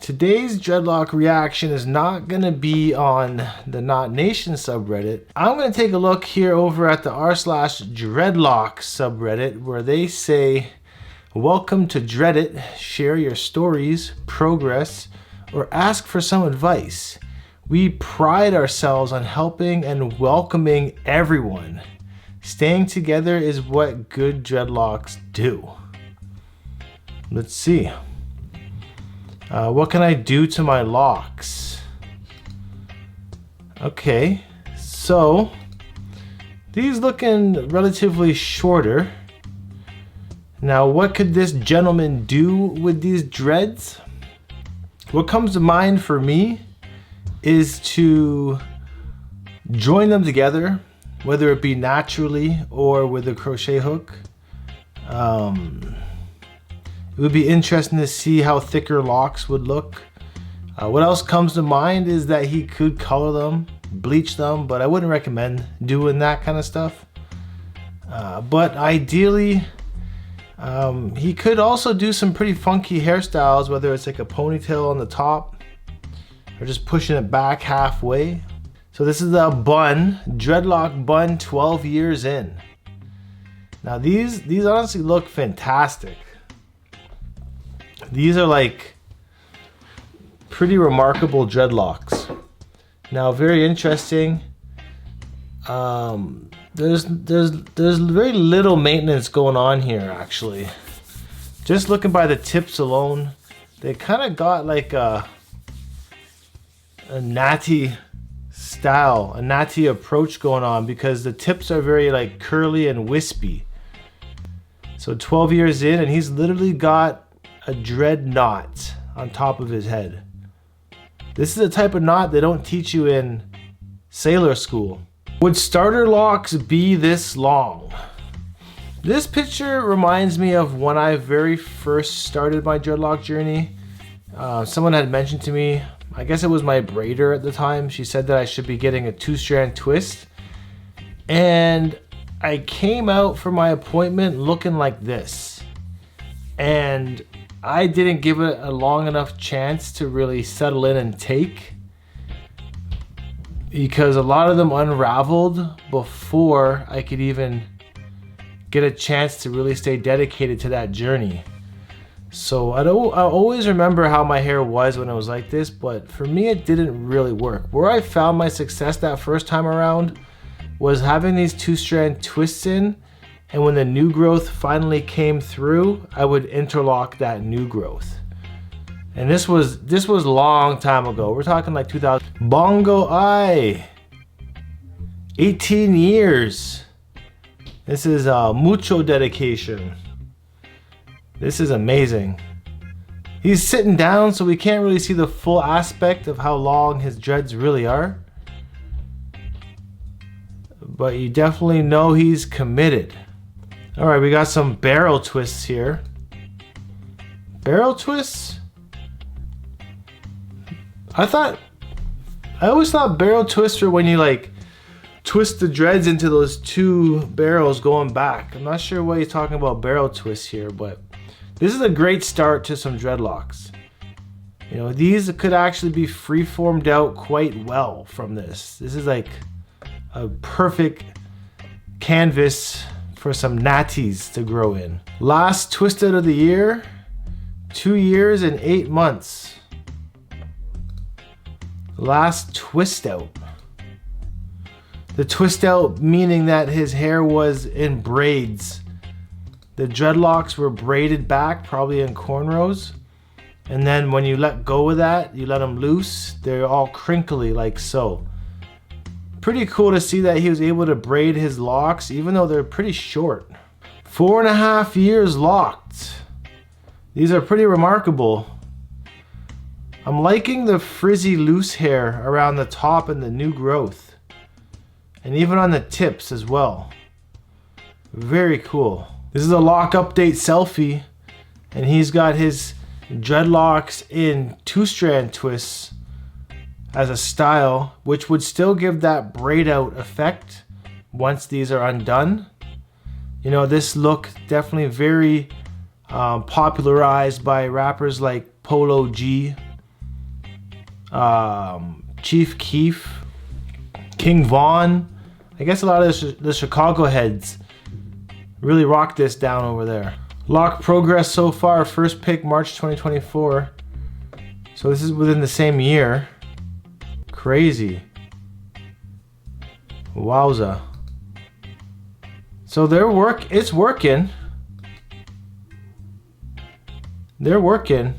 Today's dreadlock reaction is not going to be on the Not Nation subreddit. I'm going to take a look here over at the r/Dreadlocks subreddit where they say, welcome to Dreadit, share your stories, progress, or ask for some advice. We pride ourselves on helping and welcoming everyone. Staying together is what good dreadlocks do. Let's see. What can I do to my locks? Okay, so these looking relatively shorter. Now, what could this gentleman do with these dreads? What comes to mind for me is to join them together, whether it be naturally or with a crochet hook. It would be interesting to see how thicker locks would look. What else comes to mind is that he could color them, bleach them, but I wouldn't recommend doing that kind of stuff. But ideally, he could also do some pretty funky hairstyles, whether it's like a ponytail on the top or just pushing it back halfway. So this is a bun, dreadlock bun 12 years in. Now these honestly look fantastic. These are like pretty remarkable dreadlocks. Now, very interesting. There's very little maintenance going on here, actually. Just looking by the tips alone, they kind of got like a natty style, a natty approach going on because the tips are very like curly and wispy. So 12 years in, and he's literally got a dread knot on top of his head. This is a type of knot they don't teach you in sailor school. Would starter locks be this long? This picture reminds me of when I very first started my dreadlock journey. Someone had mentioned to me, I guess it was my braider at the time, she said that I should be getting a 2-strand twist. And I came out for my appointment looking like this. And I didn't give it a long enough chance to really settle in and take, because a lot of them unraveled before I could even get a chance to really stay dedicated to that journey. So I always remember how my hair was when it was like this, but for me it didn't really work. Where I found my success that first time around was having these 2-strand twists in. And when the new growth finally came through, I would interlock that new growth. And this was a long time ago. We're talking like 2000. Bongo Eye. 18 years. This is mucho dedication. This is amazing. He's sitting down, so we can't really see the full aspect of how long his dreads really are. But you definitely know he's committed. All right, we got some barrel twists here. Barrel twists? I always thought barrel twists were when you like twist the dreads into those 2 barrels going back. I'm not sure why he's talking about barrel twists here, but this is a great start to some dreadlocks. You know, these could actually be free-formed out quite well from this. This is like a perfect canvas for some natties to grow in. Last twist out of the year, 2 years and 8 months. Last twist out. The twist out meaning that his hair was in braids. The dreadlocks were braided back, probably in cornrows. And then when you let go of that, you let them loose, they're all crinkly like so. Pretty cool to see that he was able to braid his locks even though they're pretty short. 4.5 years locked. These are pretty remarkable. I'm liking the frizzy loose hair around the top and the new growth. And even on the tips as well. Very cool. This is a lock update selfie, and he's got his dreadlocks in 2-strand twists as a style, which would still give that braid out effect once these are undone. You know, this look definitely very popularized by rappers like Polo G Chief Keef, King Von. I guess a lot of the Chicago heads really rock this down over there. Lock progress so far, first pick March 2024. So this is within the same year. Crazy. Wowza. So it's working. They're working.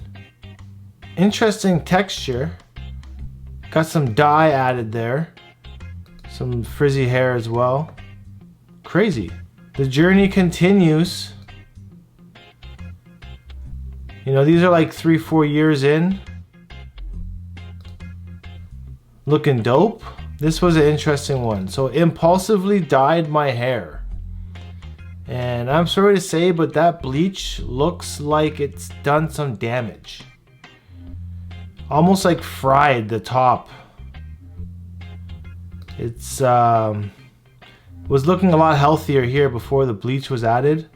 Interesting texture. Got some dye added there. Some frizzy hair as well. Crazy. The journey continues. You know, these are like 3-4 years in. Looking dope. This was an interesting one. So impulsively dyed my hair. And I'm sorry to say, but that bleach looks like it's done some damage. Almost like fried the top. It's was looking a lot healthier here before the bleach was added.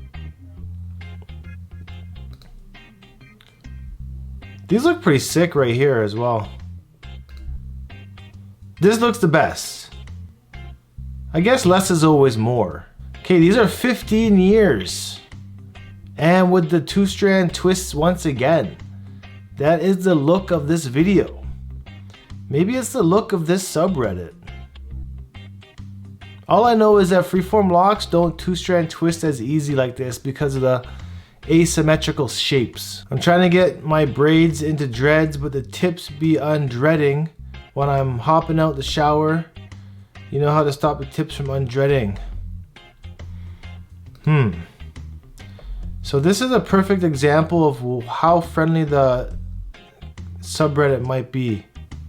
These look pretty sick right here as well. This looks the best. I guess less is always more. Okay, these are 15 years. And with the 2-strand twists once again. That is the look of this video. Maybe it's the look of this subreddit. All I know is that freeform locks don't 2-strand twist as easy like this because of the asymmetrical shapes. I'm trying to get my braids into dreads, but the tips be undreading when I'm hopping out the shower. You know how to stop the tips from undreading. So this is a perfect example of how friendly the subreddit might be.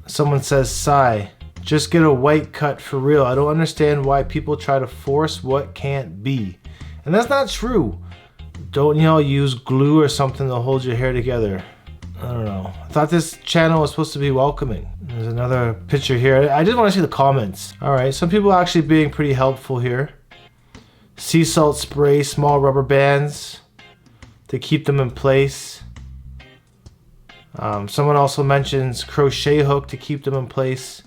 Someone says, sigh, just get a white cut for real. I don't understand why people try to force what can't be. And that's not true. Don't use glue or something to hold your hair together. I don't know. I thought this channel was supposed to be welcoming. There's another picture here. I just want to see the comments. All right, some people actually being pretty helpful here. Sea salt spray, small rubber bands to keep them in place. Someone also mentions crochet hook to keep them in place.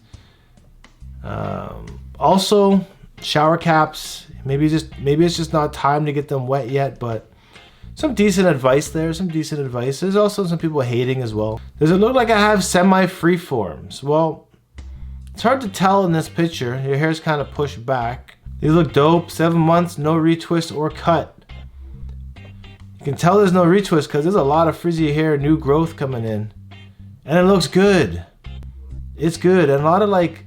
Also, shower caps. Maybe it's just not time to get them wet yet, but some decent advice there. There's also some people hating as well. Does it look like I have semi-free forms? Well, it's hard to tell in this picture. Your hair's kind of pushed back. These look dope. 7 months, no retwist or cut. You can tell there's no retwist because there's a lot of frizzy hair, new growth coming in. And it looks good. It's good. And a lot of like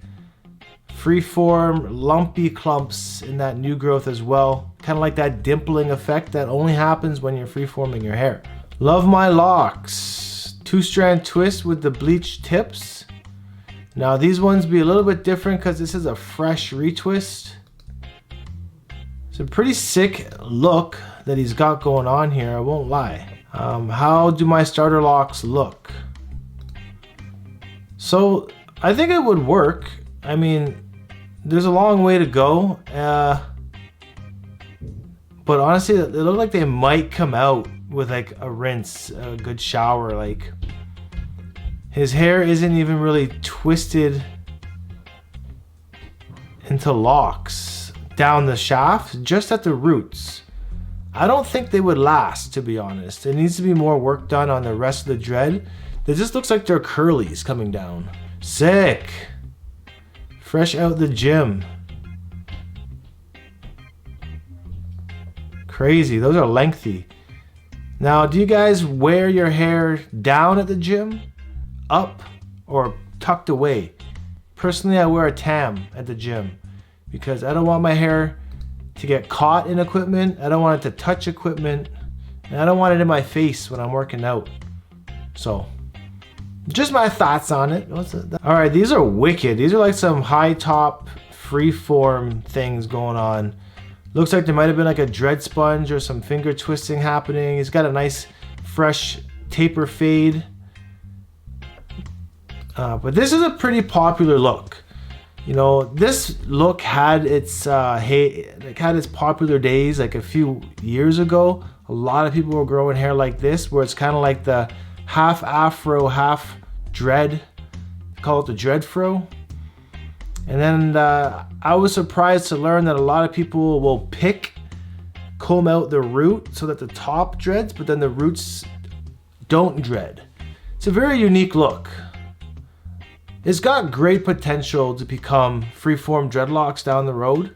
freeform, lumpy clumps in that new growth as well. Kind of like that dimpling effect that only happens when you're freeforming your hair. Love my locks. 2-strand twist with the bleached tips. Now these ones be a little bit different because this is a fresh retwist. It's a pretty sick look that he's got going on here, I won't lie. How do my starter locks look? So I think it would work. I mean, there's a long way to go. But honestly, they look like they might come out with like a rinse, a good shower. Like his hair isn't even really twisted into locks down the shaft, just at the roots. I don't think they would last, to be honest. It needs to be more work done on the rest of the dread. It just looks like they're curlies coming down. Sick. Fresh out the gym. Crazy, those are lengthy. Now, do you guys wear your hair down at the gym, up, or tucked away? Personally, I wear a tam at the gym because I don't want my hair to get caught in equipment. I don't want it to touch equipment. And I don't want it in my face when I'm working out. So, just my thoughts on it. All right, these are wicked. These are like some high top freeform things going on. Looks like there might have been like a dread sponge or some finger twisting happening. He's got a nice fresh taper fade. But this is a pretty popular look. You know, this look had its popular days like a few years ago. A lot of people were growing hair like this, where it's kind of like the half afro, half dread call it the dread fro. And then I was surprised to learn that a lot of people will comb out the root so that the top dreads, but then the roots don't dread. It's a very unique look. It's got great potential to become freeform dreadlocks down the road.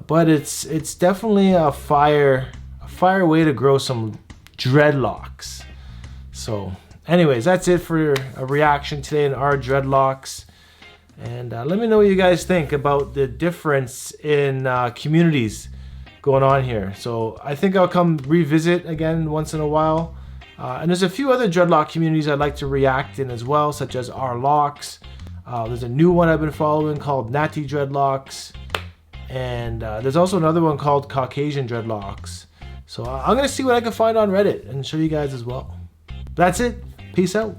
But it's definitely a fire way to grow some dreadlocks. So anyways, that's it for a reaction today in our dreadlocks. And let me know what you guys think about the difference in communities going on here. So I think I'll come revisit again once in a while. And there's a few other dreadlock communities I'd like to react in as well, such as our locks. There's a new one I've been following called Natty Dreadlocks. And there's also another one called Caucasian Dreadlocks. So I'm going to see what I can find on Reddit and show you guys as well. That's it. Peace out.